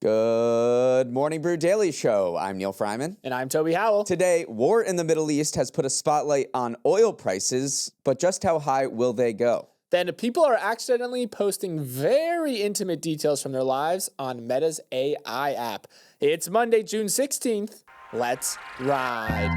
Good morning, Brew Daily Show. I'm Neal Fryman. And I'm Toby Howell. Today, war in the Middle East has put a spotlight on oil prices, but just how high will they go? Then people are accidentally posting very intimate details from their lives on Meta's AI app. It's Monday, June 16th. Let's ride.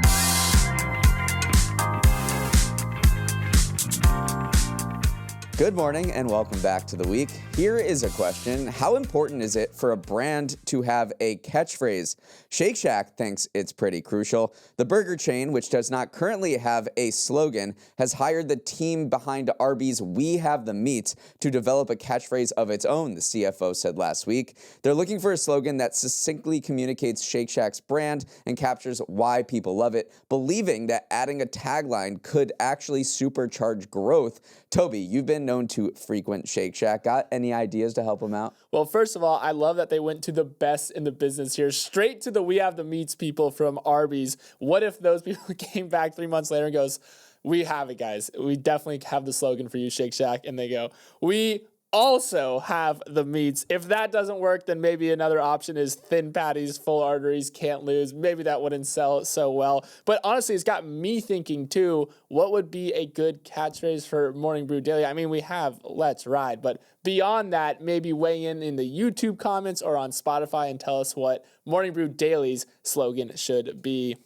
Good morning and welcome back to the week. Here is a question. How important is it for a brand to have a catchphrase? Shake Shack thinks it's pretty crucial. The burger chain, which does not currently have a slogan, has hired the team behind Arby's We Have the Meats to develop a catchphrase of its own, the CFO said last week. They're looking for a slogan that succinctly communicates Shake Shack's brand and captures why people love it, believing that adding a tagline could actually supercharge growth. Toby, you've been known to frequent Shake Shack. Got any ideas to help them out? Well, first of all, I love that they went to the best in the business here, straight to the We Have the Meats people from Arby's. What if those people came back 3 months later and goes, "We have it, guys. We definitely have the slogan for you, Shake Shack." And they go, "We also have the meats." If that doesn't work, then maybe another option is thin patties, full arteries, can't lose. Maybe that wouldn't sell so well. But honestly, it's got me thinking too, what would be a good catchphrase for Morning Brew Daily? I mean, we have Let's Ride, but beyond that, maybe weigh in the YouTube comments or on Spotify and tell us what Morning Brew Daily's slogan should be.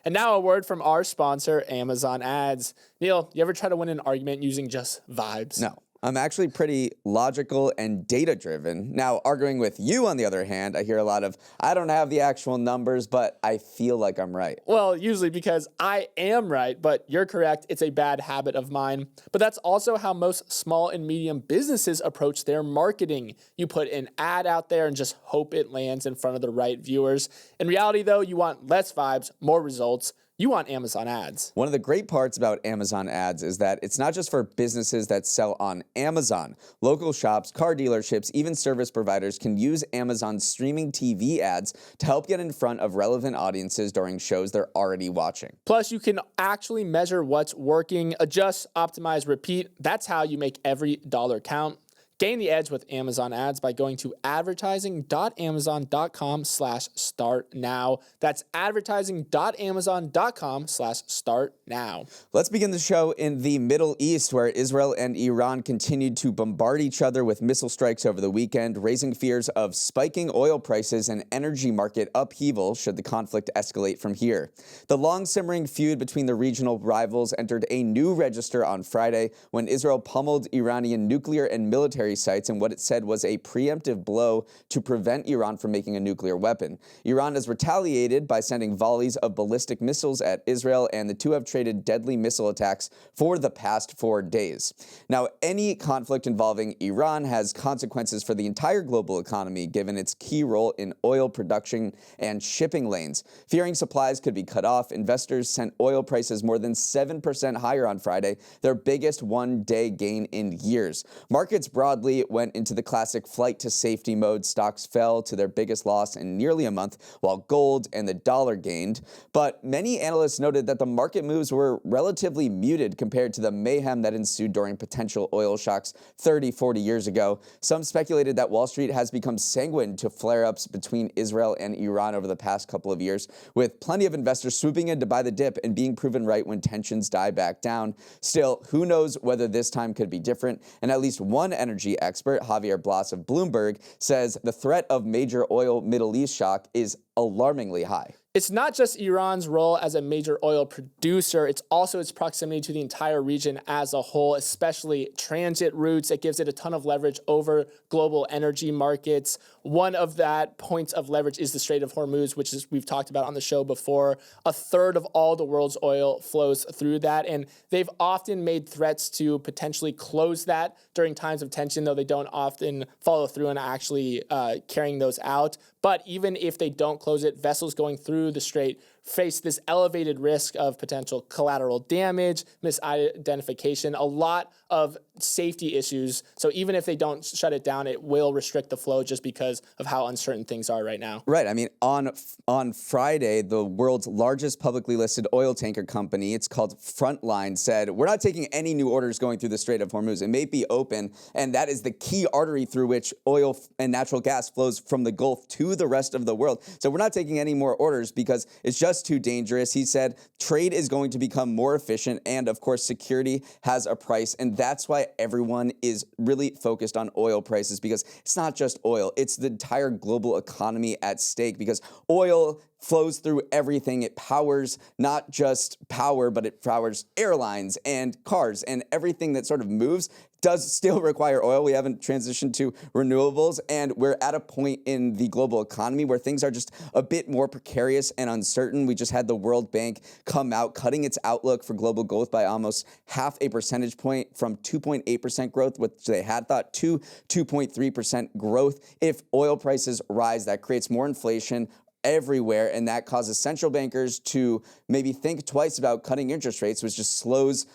And now a word from our sponsor, Amazon Ads. Neal, you ever try to win an argument using just vibes? No. I'm actually pretty logical and data-driven. Now, arguing with you, on the other hand, I hear a lot of, I don't have the actual numbers, but I feel like I'm right. Well, usually because I am right, but you're correct. It's a bad habit of mine. But that's also how most small and medium businesses approach their marketing. You put an ad out there and just hope it lands in front of the right viewers. In reality, though, you want less vibes, more results. You want Amazon Ads. One of the great parts about Amazon Ads is that it's not just for businesses that sell on Amazon. Local shops, car dealerships, even service providers can use Amazon's streaming TV ads to help get in front of relevant audiences during shows they're already watching. Plus, you can actually measure what's working, adjust, optimize, repeat. That's how you make every dollar count. Gain the edge with Amazon Ads by going to advertising.amazon.com/start now. That's advertising.amazon.com/start now. Let's begin the show in the Middle East, where Israel and Iran continued to bombard each other with missile strikes over the weekend, raising fears of spiking oil prices and energy market upheaval should the conflict escalate from here. The long-simmering feud between the regional rivals entered a new register on Friday when Israel pummeled Iranian nuclear and military sites in what it said was a preemptive blow to prevent Iran from making a nuclear weapon. Iran has retaliated by sending volleys of ballistic missiles at Israel, and the two have traded deadly missile attacks for the past 4 days. Now, any conflict involving Iran has consequences for the entire global economy, given its key role in oil production and shipping lanes. Fearing supplies could be cut off, investors sent oil prices more than 7% higher on Friday, their biggest one-day gain in years. Markets broadly went into the classic flight to safety mode. Stocks fell to their biggest loss in nearly a month, while gold and the dollar gained. But many analysts noted that the market moves were relatively muted compared to the mayhem that ensued during potential oil shocks 30, 40 years ago. Some speculated that Wall Street has become sanguine to flare-ups between Israel and Iran over the past couple of years, with plenty of investors swooping in to buy the dip and being proven right when tensions die back down. Still, who knows whether this time could be different, and at least one energy expert, Javier Blas of Bloomberg, says the threat of major oil Middle East shock is alarmingly high. It's not just Iran's role as a major oil producer, it's also its proximity to the entire region as a whole, especially transit routes. It gives it a ton of leverage over global energy markets. One of that points of leverage is the Strait of Hormuz, which is we've talked about on the show before. A third of all the world's oil flows through that, and they've often made threats to potentially close that during times of tension, though they don't often follow through and actually carrying those out. But even if they don't close it, vessels going through the strait face this elevated risk of potential collateral damage, misidentification, a lot of safety issues. So even if they don't shut it down, it will restrict the flow just because of how uncertain things are right now. Right. I mean, on Friday, the world's largest publicly listed oil tanker company, it's called Frontline, said, we're not taking any new orders going through the Strait of Hormuz. It may be open, and that is the key artery through which oil and natural gas flows from the Gulf to the rest of the world. So we're not taking any more orders because it's just too dangerous. He said trade is going to become more efficient, and of course, security has a price, and that's why everyone is really focused on oil prices, because it's not just oil, it's the entire global economy at stake, because oil flows through everything. It powers not just power, but it powers airlines and cars, and everything that sort of moves does still require oil. We haven't transitioned to renewables, and we're at a point in the global economy where things are just a bit more precarious and uncertain. We just had the World Bank come out cutting its outlook for global growth by almost half a percentage point, from 2.8% growth, which they had thought, to 2.3% growth. If oil prices rise, that creates more inflation everywhere, and that causes central bankers to maybe think twice about cutting interest rates, which just slows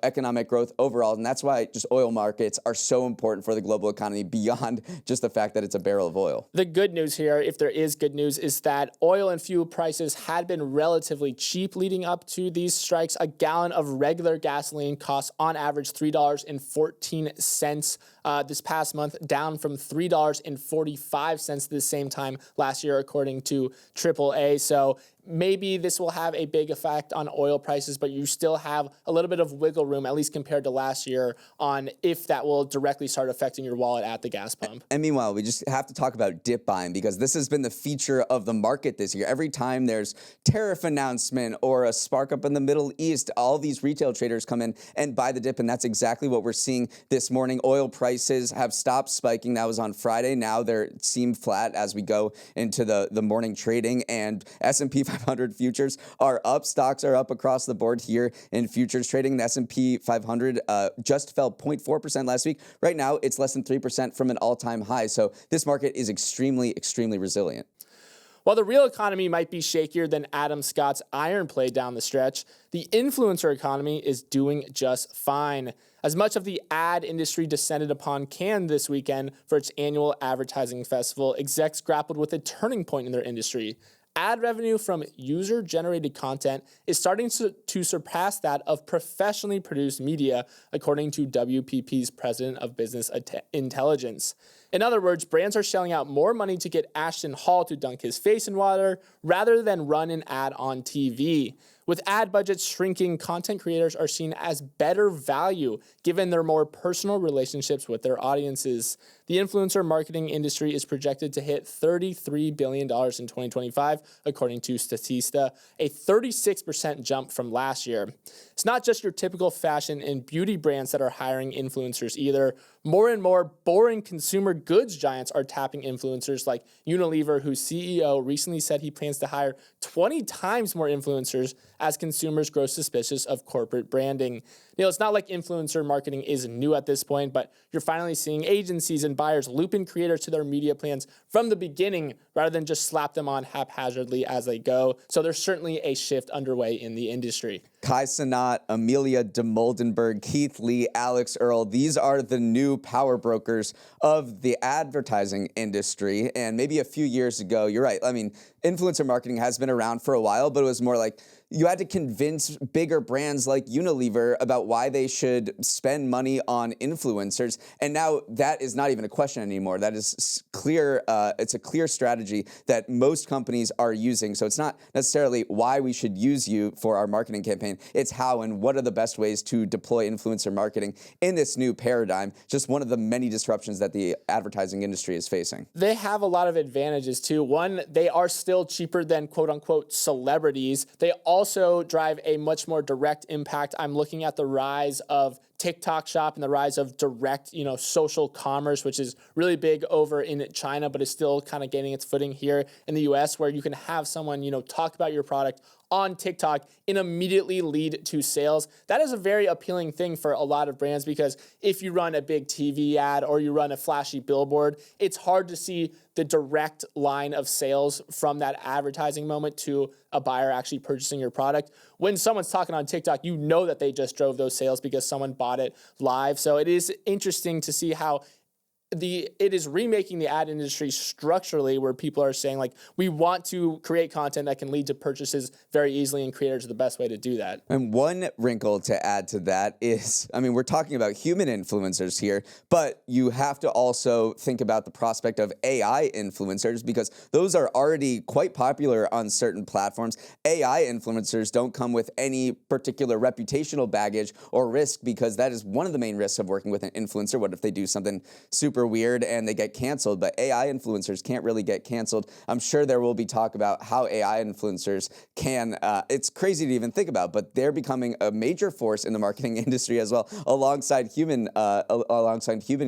economic growth overall. And that's why just oil markets are so important for the global economy, beyond just the fact that it's a barrel of oil. The good news here, if there is good news, is that oil and fuel prices had been relatively cheap leading up to these strikes. A gallon of regular gasoline costs on average $3.14 this past month, down from $3.45 the same time last year, according to AAA. So maybe this will have a big effect on oil prices, but you still have a little bit of wiggle room, at least compared to last year, on if that will directly start affecting your wallet at the gas pump. And meanwhile, we just have to talk about dip buying, because this has been the feature of the market this year. Every time there's tariff announcement or a spark up in the Middle East, all these retail traders come in and buy the dip, and that's exactly what we're seeing this morning. Oil prices have stopped spiking. That was on Friday. Now they seem flat as we go into the morning trading, and S&P 500 futures are up. Stocks are up across the board here in futures trading. The S&P 500 just fell 0.4% last week. Right now, it's less than 3% from an all-time high. So this market is extremely, extremely resilient. While the real economy might be shakier than Adam Scott's iron play down the stretch, the influencer economy is doing just fine. As much of the ad industry descended upon Cannes this weekend for its annual advertising festival, execs grappled with a turning point in their industry. Ad revenue from user-generated content is starting to surpass that of professionally produced media, according to WPP's president of business intelligence. In other words, brands are shelling out more money to get Ashton Hall to dunk his face in water rather than run an ad on TV. With ad budgets shrinking, content creators are seen as better value given their more personal relationships with their audiences. The influencer marketing industry is projected to hit $33 billion in 2025, according to Statista, a 36% jump from last year. It's not just your typical fashion and beauty brands that are hiring influencers either. More and more boring consumer goods giants are tapping influencers, like Unilever, whose CEO recently said he plans to hire 20 times more influencers as consumers grow suspicious of corporate branding. Neal, it's not like influencer marketing is new at this point, but you're finally seeing agencies and buyers loop in creators to their media plans from the beginning rather than just slap them on haphazardly as they go. So there's certainly a shift underway in the industry. Kai Cenat, Amelia de Moldenberg, Keith Lee, Alex Earl, these are the new power brokers of the advertising industry. And maybe a few years ago, you're right, I mean, influencer marketing has been around for a while, but it was more like you had to convince bigger brands like Unilever about why they should spend money on influencers. And now that is not even a question anymore. That is clear. It's a clear strategy that most companies are using. So it's not necessarily why we should use you for our marketing campaign. It's how and what are the best ways to deploy influencer marketing in this new paradigm. Just one of the many disruptions that the advertising industry is facing. They have a lot of advantages too. One, they are still cheaper than quote unquote celebrities. They also drive a much more direct impact. I'm looking at the rise of TikTok shop and the rise of direct, social commerce, which is really big over in China, but is still kind of gaining its footing here in the US, where you can have someone, talk about your product on TikTok and immediately lead to sales. That is a very appealing thing for a lot of brands, because if you run a big TV ad or you run a flashy billboard, it's hard to see the direct line of sales from that advertising moment to a buyer actually purchasing your product. When someone's talking on TikTok, you know that they just drove those sales because someone bought it live. So it is interesting to see how it is remaking the ad industry structurally, where people are saying, like, we want to create content that can lead to purchases very easily, and creators are the best way to do that. And one wrinkle to add to that is, we're talking about human influencers here, but you have to also think about the prospect of AI influencers, because those are already quite popular on certain platforms. AI influencers don't come with any particular reputational baggage or risk, because that is one of the main risks of working with an influencer. What if they do something super weird and they get canceled? But AI influencers can't really get canceled. I'm sure there will be talk about how AI influencers can, it's crazy to even think about, but they're becoming a major force in the marketing industry as well, alongside human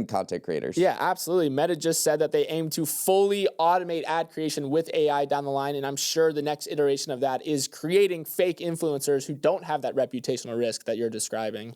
content creators. Yeah, absolutely. Meta just said that they aim to fully automate ad creation with AI down the line, and I'm sure the next iteration of that is creating fake influencers who don't have that reputational risk that you're describing.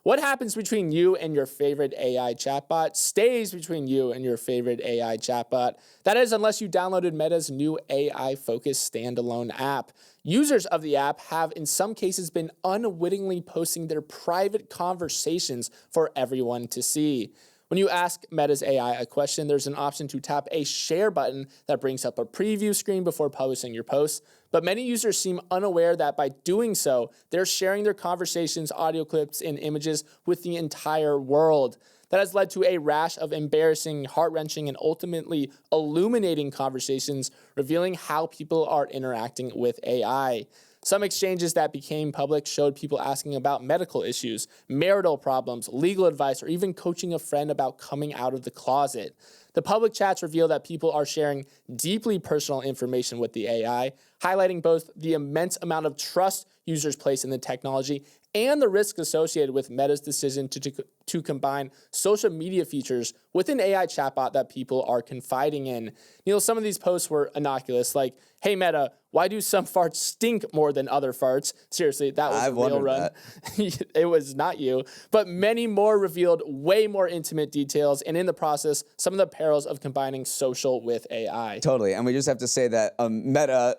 What happens between you and your favorite AI chatbot stays between you and your favorite AI chatbot. That is, unless you downloaded Meta's new AI-focused standalone app. Users of the app have, in some cases, been unwittingly posting their private conversations for everyone to see. When you ask Meta's AI a question, there's an option to tap a share button that brings up a preview screen before publishing your post. But many users seem unaware that by doing so, they're sharing their conversations, audio clips, and images with the entire world. That has led to a rash of embarrassing, heart-wrenching, and ultimately illuminating conversations revealing how people are interacting with AI. Some exchanges that became public showed people asking about medical issues, marital problems, legal advice, or even coaching a friend about coming out of the closet. The public chats reveal that people are sharing deeply personal information with the AI, highlighting both the immense amount of trust users place in the technology and the risk associated with Meta's decision to combine social media features with an AI chatbot that people are confiding in. Neal, some of these posts were innocuous, like, "Hey Meta, why do some farts stink more than other farts?" Seriously, that was a real run. It was not you. But many more revealed way more intimate details, and in the process, some of the perils of combining social with AI. Totally, and we just have to say that Meta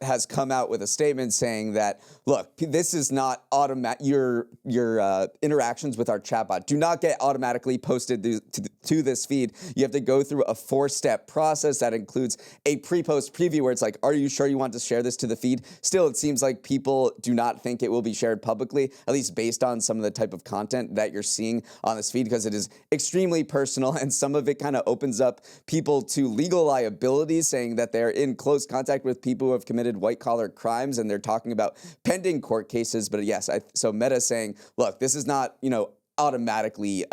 has come out with a statement saying that, look, this is not automatic. Your interactions with our chatbot do not get automatically posted to this feed. You have to go through a 4-step process that includes a pre-post preview where it's like, are you sure you want to share this to the feed? Still, it seems like people do not think it will be shared publicly, at least based on some of the type of content that you're seeing on this feed, because it is extremely personal, and some of it kind of opens up people to legal liabilities, saying that they're in close contact with people who have committed white-collar crimes, and they're talking about pending court cases. But yes, so Meta saying, look, this is not, automatically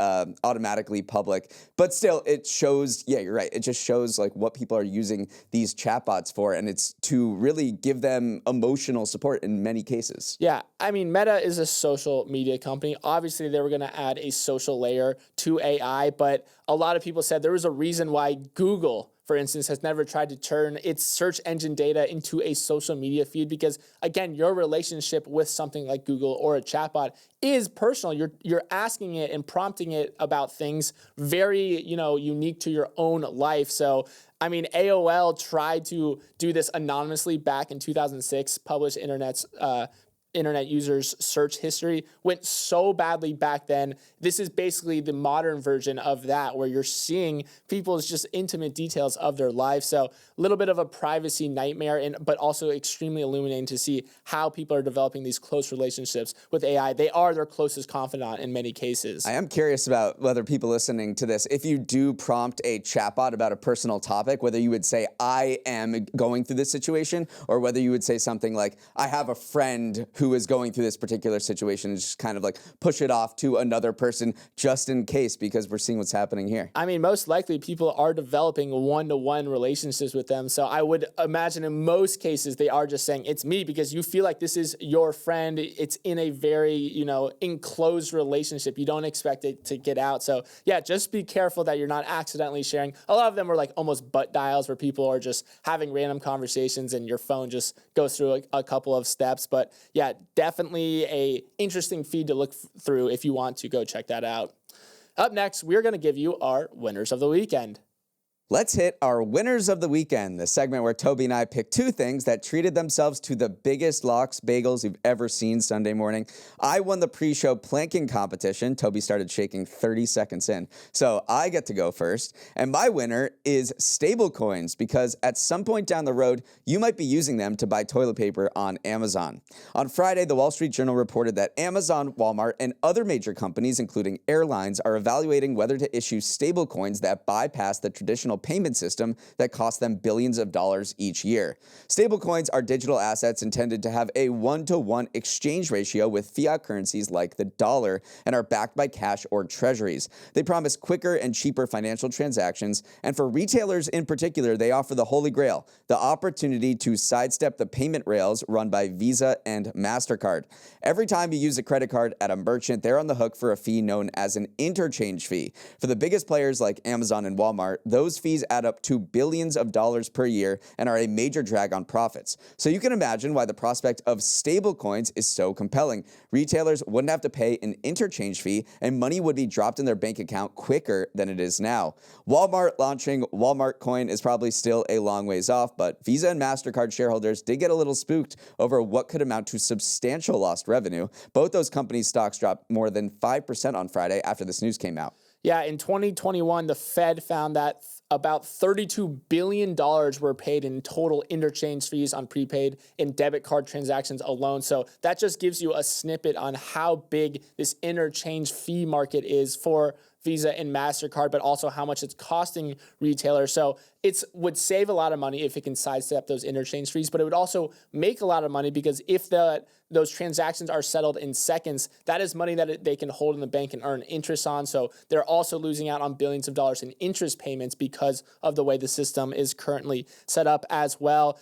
public, but still it shows, yeah, you're right, it just shows like what people are using these chatbots for, and it's to really give them emotional support in many cases. Yeah, Meta is a social media company. Obviously, they were going to add a social layer to AI, but a lot of people said there was a reason why Google, for instance, has never tried to turn its search engine data into a social media feed, because, again, your relationship with something like Google or a chatbot is personal. You're asking it and prompting it about things very, unique to your own life. So, AOL tried to do this anonymously back in 2006, published internet users' search history, went so badly back then. This is basically the modern version of that, where you're seeing people's just intimate details of their lives. So a little bit of a privacy nightmare, but also extremely illuminating to see how people are developing these close relationships with AI. They are their closest confidant in many cases. I am curious about whether people listening to this, if you do prompt a chatbot about a personal topic, whether you would say, I am going through this situation, or whether you would say something like, I have a friend who is going through this particular situation and just kind of like push it off to another person just in case, because we're seeing what's happening here. I mean, most likely people are developing one-to-one relationships with them. So I would imagine in most cases they are just saying it's me because you feel like this is your friend. It's in a very, enclosed relationship. You don't expect it to get out. So yeah, just be careful that you're not accidentally sharing. A lot of them are like almost butt dials where people are just having random conversations and your phone just goes through a couple of steps. But yeah, definitely a interesting feed to look through if you want to go check that out. Up next, we're going to give you our winners of the weekend. Let's hit our winners of the weekend, the segment where Toby and I pick two things that treated themselves to the biggest lox bagels you've ever seen Sunday morning. I won the pre-show planking competition. Toby started shaking 30 seconds in, so I get to go first. And my winner is Stablecoins, because at some point down the road, you might be using them to buy toilet paper on Amazon. On Friday, the Wall Street Journal reported that Amazon, Walmart, and other major companies, including airlines, are evaluating whether to issue stablecoins that bypass the traditional payment system that costs them billions of dollars each year. Stablecoins are digital assets intended to have a one-to-one exchange ratio with fiat currencies like the dollar and are backed by cash or treasuries. They promise quicker and cheaper financial transactions, and for retailers in particular, they offer the holy grail, the opportunity to sidestep the payment rails run by Visa and MasterCard. Every time you use a credit card at a merchant, they're on the hook for a fee known as an interchange fee. For the biggest players like Amazon and Walmart, those fees add up to billions of dollars per year and are a major drag on profits. So you can imagine why the prospect of stablecoins is so compelling. Retailers wouldn't have to pay an interchange fee, and money would be dropped in their bank account quicker than it is now. Walmart launching Walmart Coin is probably still a long ways off, but Visa and MasterCard shareholders did get a little spooked over what could amount to substantial lost revenue. Both those companies' stocks dropped more than 5% on Friday after this news came out. Yeah, in 2021, the Fed found that about $32 billion were paid in total interchange fees on prepaid and debit card transactions alone. So that just gives you a snippet on how big this interchange fee market is for Visa and MasterCard, but also how much it's costing retailers. So it would save a lot of money if it can sidestep those interchange fees, but it would also make a lot of money because if those transactions are settled in seconds, that is money that they can hold in the bank and earn interest on. So they're also losing out on billions of dollars in interest payments because of the way the system is currently set up as well.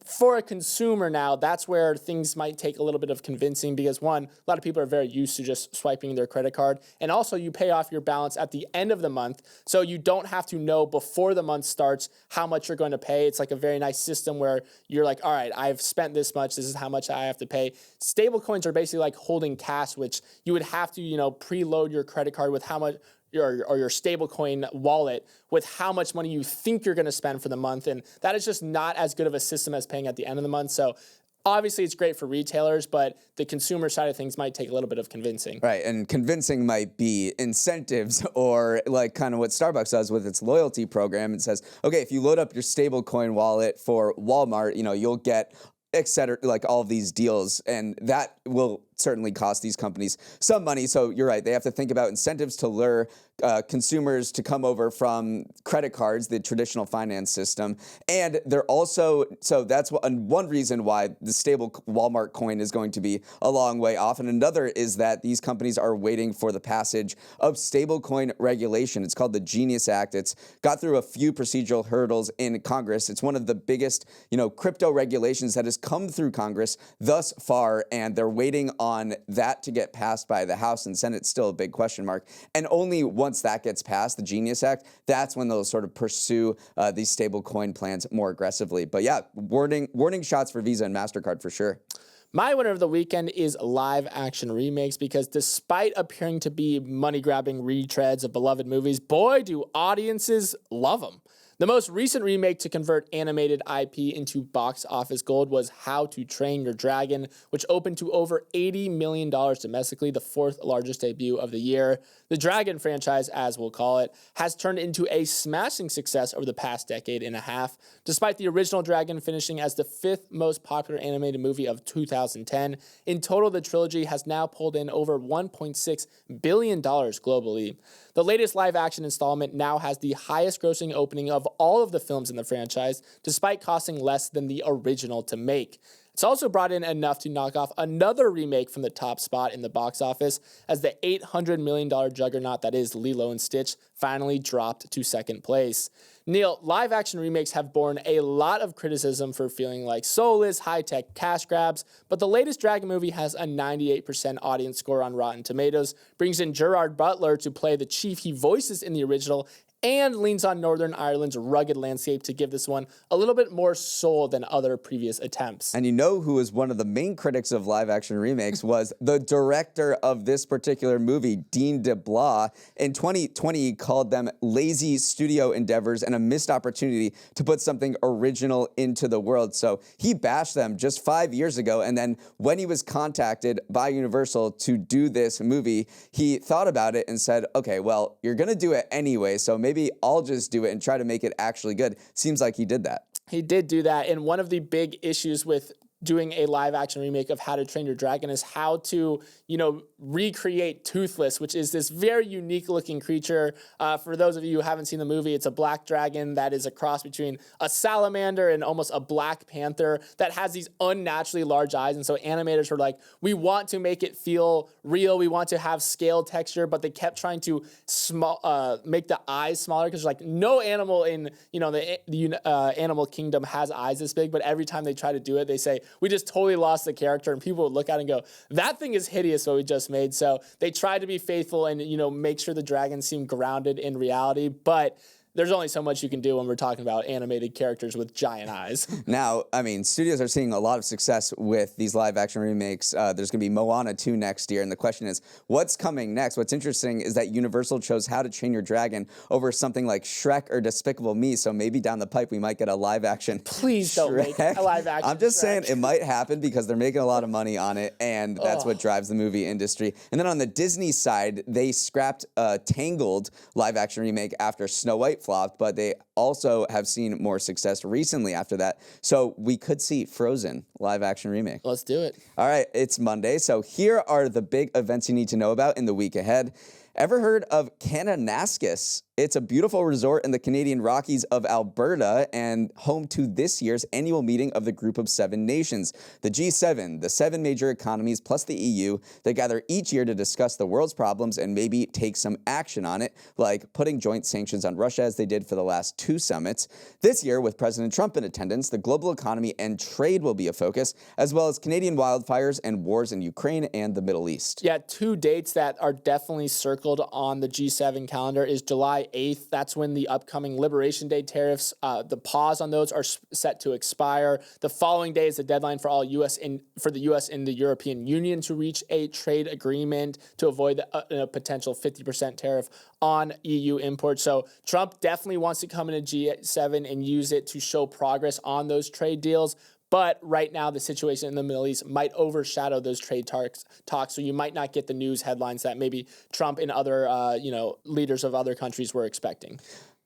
For a consumer now, that's where things might take a little bit of convincing because one, a lot of people are very used to just swiping their credit card. And also you pay off your balance at the end of the month. So you don't have to know before the month starts how much you're going to pay. It's like a very nice system where you're like, all right, I've spent this much. This is how much I have to pay. Stable coins are basically like holding cash, which you would have to, preload your credit card with how much your stablecoin wallet with how much money you think you're going to spend for the month. And that is just not as good of a system as paying at the end of the month. So obviously it's great for retailers, but the consumer side of things might take a little bit of convincing. Right, and convincing might be incentives or like kind of what Starbucks does with its loyalty program. It says, okay, if you load up your stablecoin wallet for Walmart, you'll get etc., like all of these deals, and that will certainly cost these companies some money. So you're right, they have to think about incentives to lure consumers to come over from credit cards, the traditional finance system. And they're also, so that's one reason why the stable Walmart coin is going to be a long way off. And another is that these companies are waiting for the passage of stablecoin regulation. It's called the Genius Act. It's got through a few procedural hurdles in Congress. It's one of the biggest, crypto regulations that has come through Congress thus far, and they're waiting on that to get passed by the House and Senate. Still a big question mark. And only once that gets passed, the Genius Act, that's when they'll sort of pursue these stable coin plans more aggressively. But yeah, warning shots for Visa and MasterCard for sure. My winner of the weekend is live action remakes because despite appearing to be money-grabbing retreads of beloved movies, boy, do audiences love them. The most recent remake to convert animated IP into box office gold was How to Train Your Dragon, which opened to over $80 million domestically, the fourth largest debut of the year. The Dragon franchise, as we'll call it, has turned into a smashing success over the past decade and a half, despite the original Dragon finishing as the fifth most popular animated movie of 2010. In total, the trilogy has now pulled in over $1.6 billion globally. The latest live-action installment now has the highest grossing opening of all of the films in the franchise, despite costing less than the original to make. It's also brought in enough to knock off another remake from the top spot in the box office, as the $800 million juggernaut that is Lilo and Stitch finally dropped to second place. Neal, live action remakes have borne a lot of criticism for feeling like soulless, high-tech cash grabs, but the latest Dragon movie has a 98% audience score on Rotten Tomatoes, brings in Gerard Butler to play the chief he voices in the original, and leans on Northern Ireland's rugged landscape to give this one a little bit more soul than other previous attempts. And you know who was one of the main critics of live-action remakes was the director of this particular movie, Dean DeBlois. In 2020, he called them lazy studio endeavors and a missed opportunity to put something original into the world. So he bashed them just 5 years ago, and then when he was contacted by Universal to do this movie, he thought about it and said, okay, well, you're going to do it anyway, so maybe I'll just do it and try to make it actually good. Seems like he did that. He did do that, and one of the big issues with doing a live action remake of How to Train Your Dragon is how to, recreate Toothless, which is this very unique looking creature. For those of you who haven't seen the movie, it's a black dragon that is a cross between a salamander and almost a black panther that has these unnaturally large eyes. And so animators were like, we want to make it feel real. We want to have scale texture, but they kept trying to make the eyes smaller because like no animal in, the animal kingdom has eyes this big, but every time they try to do it, they say, we just totally lost the character, and people would look at it and go, that thing is hideous what we just made. So they tried to be faithful and, make sure the dragons seem grounded in reality, but there's only so much you can do when we're talking about animated characters with giant eyes. Now, studios are seeing a lot of success with these live-action remakes. There's going to be Moana 2 next year, and the question is, what's coming next? What's interesting is that Universal chose How to Train Your Dragon over something like Shrek or Despicable Me, so maybe down the pipe we might get a live-action Please don't make a live-action I'm just Shrek. saying it might happen because they're making a lot of money on it, and that's what drives the movie industry. And then on the Disney side, they scrapped a Tangled live-action remake after Snow White flopped, but they also have seen more success recently after that. So we could see Frozen live-action remake. Let's do it. All right, it's Monday, so here are the big events you need to know about in the week ahead. Ever heard of Kananaskis? It's a beautiful resort in the Canadian Rockies of Alberta and home to this year's annual meeting of the Group of Seven Nations, the G7, the seven major economies plus the EU. They gather each year to discuss the world's problems and maybe take some action on it, like putting joint sanctions on Russia as they did for the last two summits. This year, with President Trump in attendance, the global economy and trade will be a focus, as well as Canadian wildfires and wars in Ukraine and the Middle East. Yeah, two dates that are definitely circled on the G7 calendar is July 8th. That's when the upcoming Liberation Day tariffs, the pause on those are set to expire. The following day is the deadline for for the U.S. and the European Union to reach a trade agreement to avoid a potential 50% tariff on EU imports. So Trump definitely wants to come into G7 and use it to show progress on those trade deals. But right now, the situation in the Middle East might overshadow those trade talks, so you might not get the news headlines that maybe Trump and other, leaders of other countries were expecting.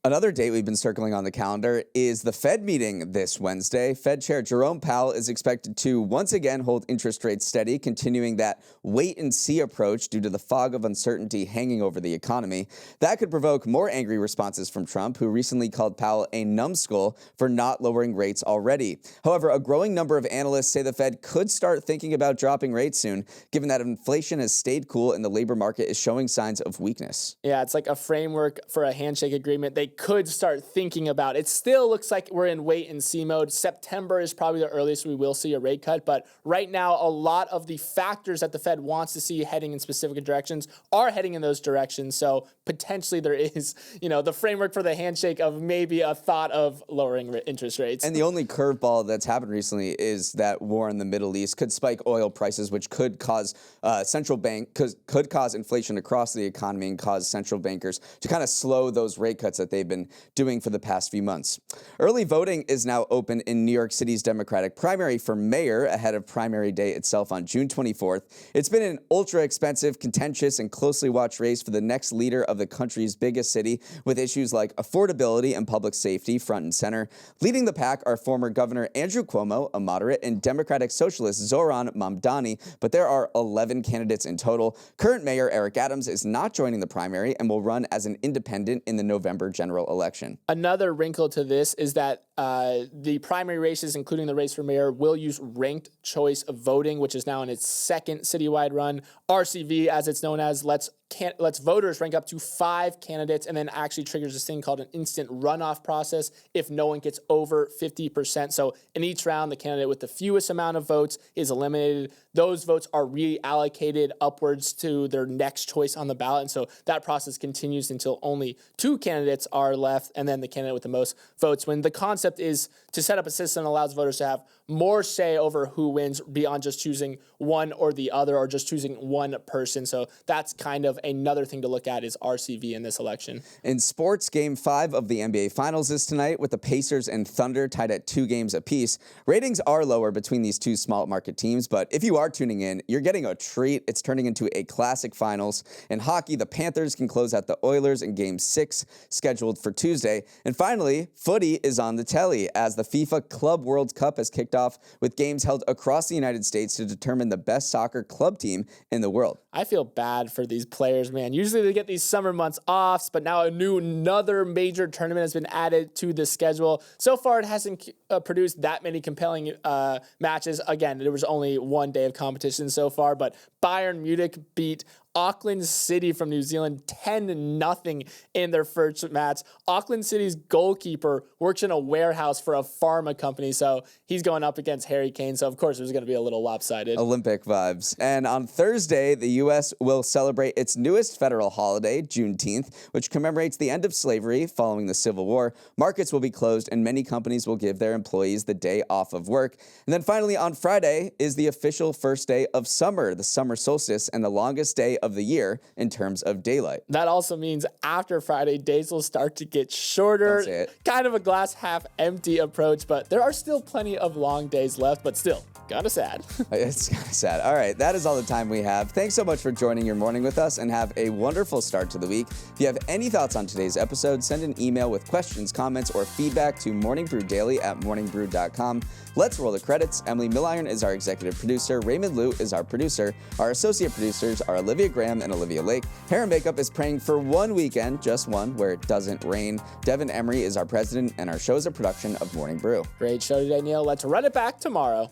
Another date we've been circling on the calendar is the Fed meeting this Wednesday. Fed Chair Jerome Powell is expected to once again hold interest rates steady, continuing that wait-and-see approach due to the fog of uncertainty hanging over the economy. That could provoke more angry responses from Trump, who recently called Powell a numbskull for not lowering rates already. However, a growing number of analysts say the Fed could start thinking about dropping rates soon, given that inflation has stayed cool and the labor market is showing signs of weakness. Yeah, it's like a framework for a handshake agreement. They could start thinking about. It still looks like we're in wait and see mode. September is probably the earliest we will see a rate cut, but right now a lot of the factors that the Fed wants to see heading in specific directions are heading in those directions. So potentially there is, the framework for the handshake of maybe a thought of lowering interest rates. And the only curveball that's happened recently is that war in the Middle East could spike oil prices, which could cause could cause inflation across the economy and cause central bankers to kind of slow those rate cuts that they've been doing for the past few months. Early voting is now open in New York City's Democratic primary for mayor ahead of primary day itself on June 24th. It's been an ultra-expensive, contentious, and closely watched race for the next leader of the country's biggest city, with issues like affordability and public safety front and center. Leading the pack are former Governor Andrew Cuomo, a moderate, and Democratic Socialist Zoran Mamdani, but there are 11 candidates in total. Current Mayor Eric Adams is not joining the primary and will run as an independent in the November general general election. Another wrinkle to this is that the primary races, including the race for mayor, will use ranked choice of voting, which is now in its second citywide run. RCV, as it's known as, lets voters rank up to 5 candidates and then actually triggers this thing called an instant runoff process if no one gets over 50%. So in each round, the candidate with the fewest amount of votes is eliminated. Those votes are reallocated upwards to their next choice on the ballot. And so that process continues until only 2 candidates are left and then the candidate with the most votes win. The concept is to set up a system that allows voters to have more say over who wins beyond just choosing one or the other or just choosing one person. So that's kind of another thing to look at is RCV in this election. In sports, Game 5 of the NBA Finals is tonight with the Pacers and Thunder tied at 2 games apiece. Ratings are lower between these two small market teams, but if you are tuning in, you're getting a treat. It's turning into a classic finals. In hockey, the Panthers can close out the Oilers in Game 6, scheduled for Tuesday. And finally, footy is on the telly as the FIFA Club World Cup has kicked off with games held across the United States to determine the best soccer club team in the world. I feel bad for these players, man. Usually they get these summer months off, but now another major tournament has been added to the schedule. So far, it hasn't produced that many compelling matches. Again, there was only one day of competition so far, but Bayern Munich beat Auckland City from New Zealand 10-0 in their first match. Auckland City's goalkeeper works in a warehouse for a pharma company, so he's going up against Harry Kane, so of course there's going to be a little lopsided. Olympic vibes. And on Thursday, the U.S. will celebrate its newest federal holiday, Juneteenth, which commemorates the end of slavery following the Civil War. Markets will be closed, and many companies will give their employees the day off of work. And then finally, on Friday is the official first day of summer, the summer solstice, and the longest day of the year in terms of daylight. That also means after Friday, days will start to get shorter. Don't say it. Kind of a glass half empty approach, but there are still plenty of long days left, but still kind of sad. It's kind of sad. All right, that is all the time we have. Thanks so much for joining your morning with us and have a wonderful start to the week. If you have any thoughts on today's episode, send an email with questions, comments, or feedback to morningbrewdaily@morningbrew.com. Let's roll the credits. Emily Milliron is our executive producer. Raymond Liu is our producer. Our associate producers are Olivia Graham and Olivia Lake. Hair and Makeup is praying for one weekend, just one, where it doesn't rain. Devin Emery is our president, and our show is a production of Morning Brew. Great show today, Neal. Let's run it back tomorrow.